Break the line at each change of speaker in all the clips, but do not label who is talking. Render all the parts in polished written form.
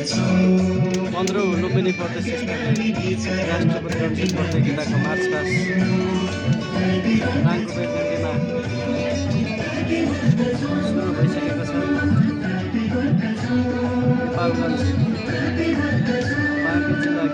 15 लुम्बिनी प्रदेश स्तरले राष्ट्रपति रणजित प्रतियोगिताको मार्च पास राङको बेलगन्डीमा सुरु भइसकेको छ। नेपालगञ्ज बाँकी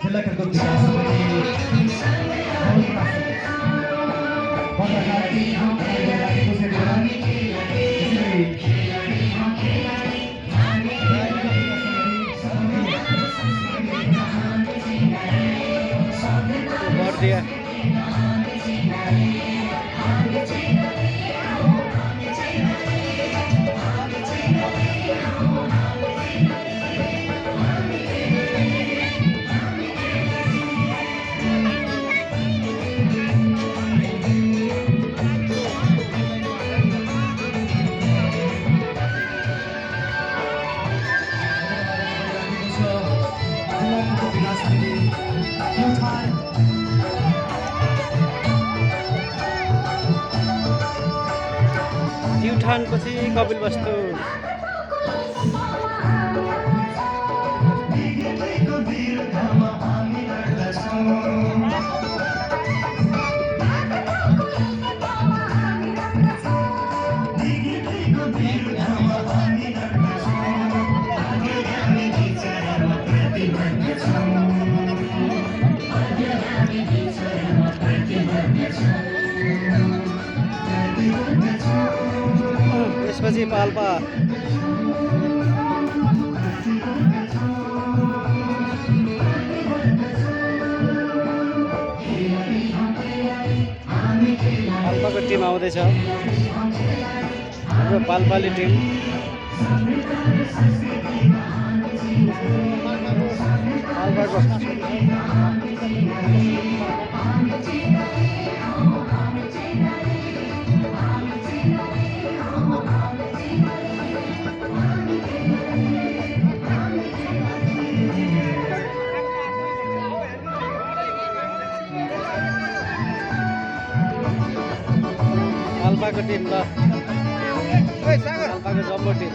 जिल्ला खेलकुद विकास पछि कपिलवस्तु
Thank you. त्यसपछि पाल्पा पाल्पाको टिम आउँदैछ हाम्रो पाल्पाली टिम पाल्पाको टिम ल पाल्पाको जम्बो टिम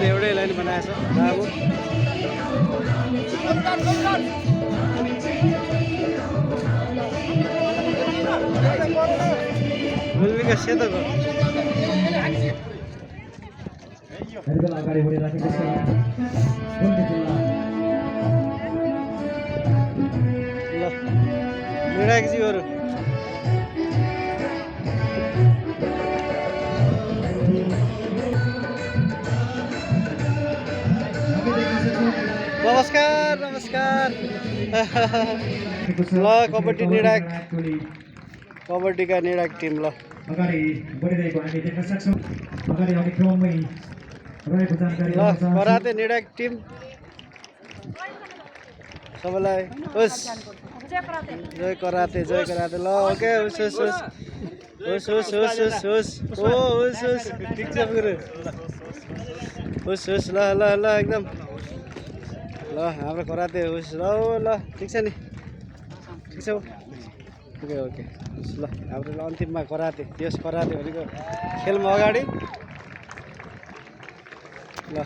एउटै लाइन बनाएछ सेतो अगाडि बढिराखेको छ निर्णायकजीहरू नमस्कार नमस्कार ल कबड्डी निर्णायक कबड्डीका निर्णायक टिम ल
अगाडि बढिरहेको हामी देख्न सक्छौँ अगाडि आउने क्रममै रहेको जानकारी
ल कराते निर्णायक टिम सबैलाई होस् जय कराते ल ओके होस् होस् होस् होस् होस् होस् होस् होस् ओ होस् होस् ठिक छ गुरु होस् होस् ल ल ल एकदम ल हाम्रो कराते होस् ल ठिक छ नि ठिक छ ओके ओके ल हाम्रो अन्तिममा कराते यस कराते भनेको खेलमा अगाडि ल